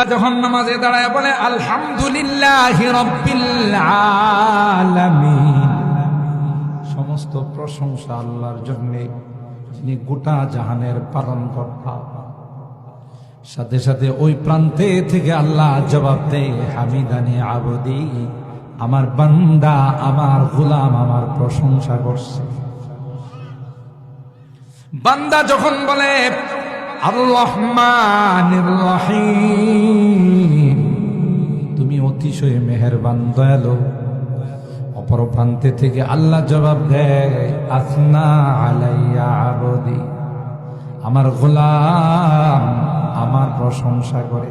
বান্দা যখন নামাজে দাঁড়ায় বলে আলহামদুলিল্লাহি রাব্বিল আলামিন, সমস্ত প্রশংসা আল্লাহর জন্য, যিনি গোটা জাহানের পালনকর্তা। সাথে সাথে ওই প্রান্তে থেকে আল্লাহ জবাব দেয়, হামিদানি আবদি, আমার বান্দা, আমার গোলাম আমার প্রশংসা করছে। বান্দা যখন বলে আর রহমানির রহিম, তুমি অতিশয় মেহেরবান দয়ালু, অপর প্রান্তে থেকে আল্লাহ জবাব দেয়, আসনা আলাইয়া আবদি, আমার গোলাম আমার প্রশংসা করে।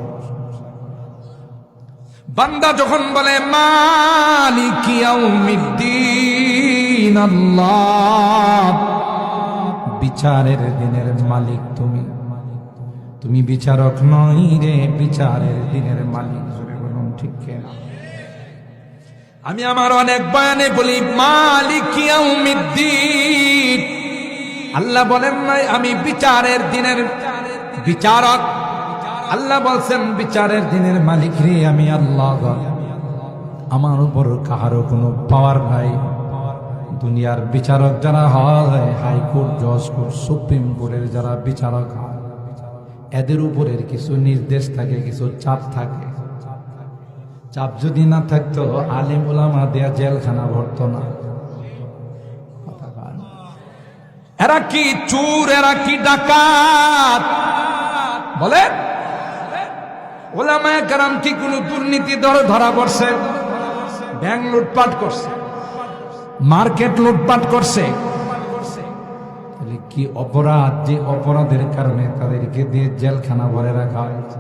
বান্দা যখন বলে মালিক ইয়াউমিদ্দিন, আল্লাহ বিচারের দিনের মালিক তুমি, তুমি বিচারক নই রে, বিচারের দিনের মালিক। বলুন ঠিক কিনা? আমি আমার অনেক বয়ানে বলি মালিক ইয়াউমিদ্দিন, আল্লাহ বলেন নাই আমি বিচারের দিনের বিচারক। আল্লাহ বলছেন বিচারের দিনের মালিক রে আমি আল্লাহ, আমার উপর কারো কোনো পাওয়ার নাই। দুনিয়ার বিচারক যারা হয়, হাইকোর্ট, জজ কোর্ট, সুপ্রিম কোর্টের যারা বিচারক হয়, এদের উপরের কিছু নির্দেশ থাকে, কিছু চাপ থাকে। চাপ যদি না থাকতো আলেম ওলামা দেয়া জেলখানা ভরতো না। এরা কি চোর, এরা কি ডাকাত? বলে ওলামায়ে কেরাম কি কোন দুর্নীতি ধরা পড়ছে? ব্যাংক লুটপাট করছে, মার্কেট লুটপাট করছে, তাহলে কি অপরাধ? যে অপরাধের কারণে তাদেরকে দিয়ে জেলখানা ভরে রাখা হয়েছে।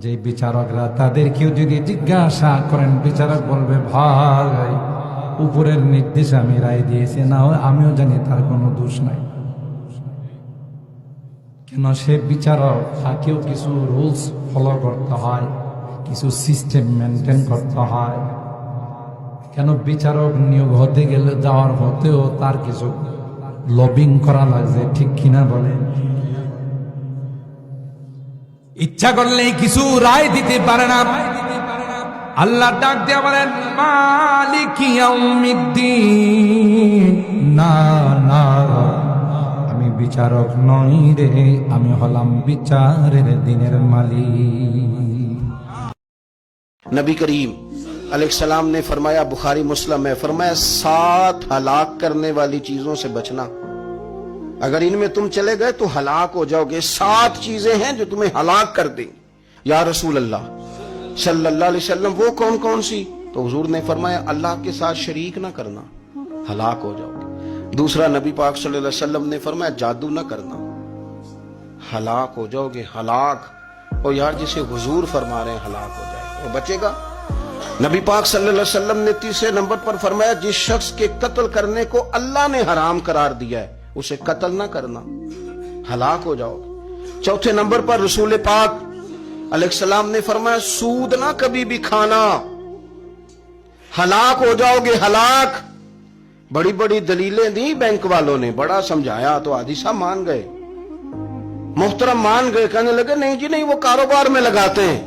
যে বিচারকরা তাদেরকেও যদি জিজ্ঞাসা করেন, বিচারক বলবে ভাই উপরের নির্দেশ আমি রায় দিয়েছি, না হয় আমিও জানি তার কোনো দোষ নাই। কেন? সে বিচারক, তাকেও কিছু রুলস ফলো করতে হয়, কিছু সিস্টেম মেনটেন করতে হয়। কেন? বিচারক নিয়োগ হতে গেলে, যাওয়ার হতেও তার কিছু লবিং করা লাগছে, ঠিক কিনা বলেন? ইচ্ছা করলেই কিছু রায় দিতে পারে না। আল্লাহ ডাক দিয়ে বলেন মালিক ইয়াউমিদ্দিন, না না, আমি বিচারক নই রে, আমি হলাম বিচারের দিনের মালিক। नबी करीम अलैहिस्सलाम ने फरमाया, बुखारी मुस्लिम में फरमाया, 7 हलाक करने वाली चीजों से बचना, अगर इनमें तुम चले गए तो हलाक हो जाओगे। 7 चीजें हैं जो तुम्हें हलाक कर देंगी। या रसूल अल्लाह सल्लल्लाहु अलैहि वसल्लम, वो कौन कौन सी? तो हुजूर ने फरमाया, अल्लाह के साथ शरीक ना करना, हलाक हो जाओगे। दूसरा, नबी पाक सल्लल्लाहु अलैहि वसल्लम ने फरमाया, जादू ना करना, हलाक हो जाओगे। हलाक, और यार जिसे हुजूर फरमा रहे हैं हलाक हो जाएगा, वो बचेगा? नबी पाक सल्लल्लाहु अलैहि वसल्लम ने तीसरे नंबर पर फरमाया, जिस शख्स के कत्ल करने को अल्लाह ने हराम करार दिया है, उसे कत्ल ना करना, हलाक हो जाओगे। चौथे नंबर पर रसूल पाक अलैहिस्सलाम ने फरमाया, सूद ना कभी भी खाना, हलाक हो जाओगे, हलाक। बड़ी बड़ी दलीलें दी बैंक वालों ने, बड़ा समझाया तो आदि साहब मान गए, मोहतरम मान गए, कहने लगे नहीं जी नहीं, वो कारोबार में लगाते हैं।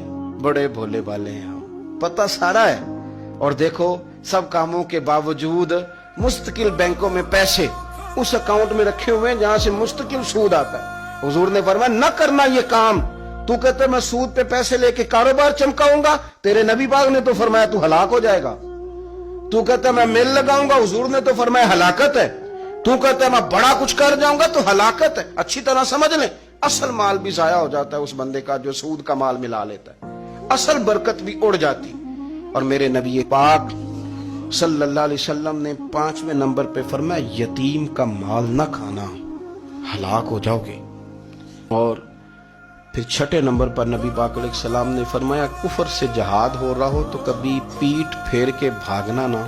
बड़े भोले भाले हैं हम, पता सारा है। और देखो सब कामों के बावजूद मुस्तकिल बैंकों में पैसे उस अकाउंट में रखे हुए हैं जहां से मुस्तकिल सूद आता है। हुजूर ने फरमाया न करना ये काम। तू कहते मैं सूद पे पैसे लेके कारोबार चमकाऊंगा, तेरे नबी पाक ने तो फरमाया तू हलाक हो जाएगा। तू कहता मैं मेल लगाऊंगा, हुजूर ने तो फरमाया हलाकत है। तू कहता मैं बड़ा कुछ कर जाऊंगा तो हलाकत है। अच्छी तरह समझ ले, असल माल भी जाया हो जाता है उस बंदे का जो सूद का माल मिला लेता है, असल बरकत भी उड़ जाती। और मेरे नबी पाक सल्लल्लाहु अलैहि वसल्लम ने 5वें नंबर पे फरमाया, यतीम का माल न खाना, हलाक हो जाओगे। और फिर 6ठे नंबर पर नबी पाक अलैहिस्सलाम ने फरमाया, कुफर से जहाद हो रहा हो तो कभी पीठ फेर के भागना ना,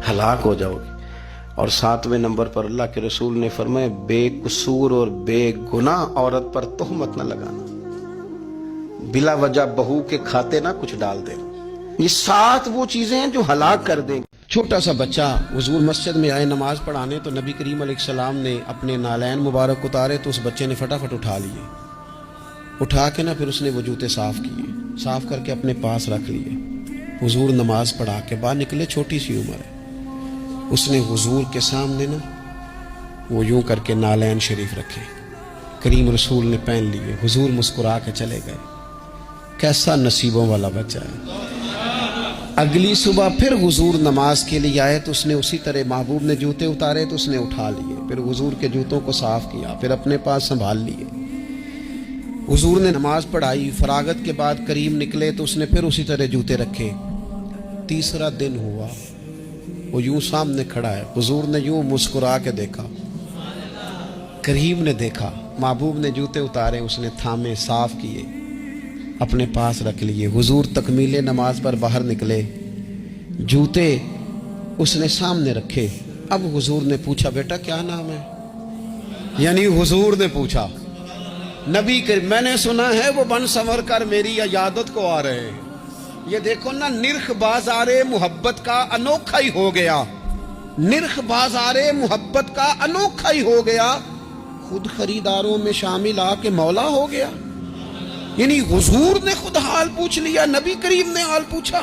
हलाक हो जाओगे। और 7वें नंबर पर अल्लाह के रसूल ने फरमाया, बेकसूर और बेगुनाह औरत पर तोहमत न लगाना, बिला वजह बहू के खाते ना कुछ डाल देना। ये 7 वो चीजें हैं जो हलाक कर देंगे। छोटा सा बच्चा हुजूर मस्जिद में आए नमाज पढ़ाने, तो नबी करीम अलैहिस्सलाम ने अपने नालैन मुबारक उतारे तो उस बच्चे ने फटाफट उठा लिए। उठा के ना फिर उसने वो जूते साफ किए, साफ करके अपने पास रख लिए। हुजूर नमाज पढ़ा के बाहर निकले, छोटी सी उम्र है। उसने हुजूर के सामने ना वो यूं करके नालैन शरीफ रखे, करीम रसूल ने पहन लिए। हुजूर मुस्कुरा के चले गए। कैसा नसीबों वाला बच्चा है। अगली सुबह फिर हुजूर नमाज के लिए आए तो उसने उसी तरह, महबूब ने जूते उतारे तो उसने उठा लिए, फिर हुजूर के जूतों को साफ किया, फिर अपने पास संभाल लिए। हुजूर ने नमाज पढ़ाई, फरागत के बाद करीम निकले तो उसने फिर उसी तरह जूते रखे। तीसरा दिन हुआ, वो यूं सामने खड़ा है। हुजूर ने यूं मुस्कुरा के देखा, करीम ने देखा, महबूब ने जूते उतारे, उसने थामे, साफ किए, अपने पास रख लिए। हुजूर तकमीले नमाज पर बाहर निकले, जूते उसने सामने रखे। अब हुजूर ने पूछा, बेटा क्या नाम है? यानी हुजूर ने पूछा, नबी करीम, मैंने सुना है वो बन संवर कर मेरी इयादत को आ रहे हैं। ये देखो ना, निर्ख बाजारे मोहब्बत का अनोखा ही हो गया। निर्ख बाजारे मोहब्बत का अनोखा ही हो गया। खुद खरीदारों में शामिल आके मौला हो गया। यानी हुजूर ने खुद हाल पूछ लिया, नबी करीम ने हाल पूछा,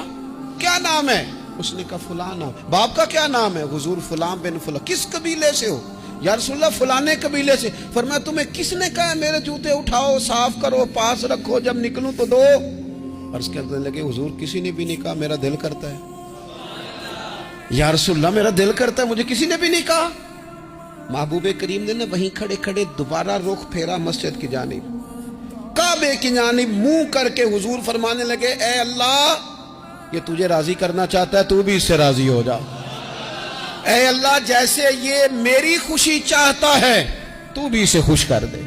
क्या नाम है? उसने कहा फलाना। बाप का क्या नाम है? हुजूर फलां बिन फलां। किस कबीले से हो? या रसूलल्लाह फलाने कबीले से। फरमाया तुम्हें किसने कहा मेरे जूते उठाओ, साफ करो, पास रखो, जब निकलूं तो दो? अर्ज करने लगे, हुजूर किसी ने भी नहीं कहा, मेरा दिल करता है। या रसूलल्लाह मेरा दिल करता है, मुझे किसी ने भी नहीं कहा। महबूबे करीम ने ना वहीं खड़े खड़े दोबारा रुख फेरा मस्जिद की जानिब, काबे की जानिब मुंह करके हुजूर फरमाने लगे, ए अल्लाह, ये तुझे राजी करना चाहता है, तू भी इससे राजी हो जा। ए अल्लाह, जैसे ये मेरी खुशी चाहता है, तू भी इसे खुश कर दे।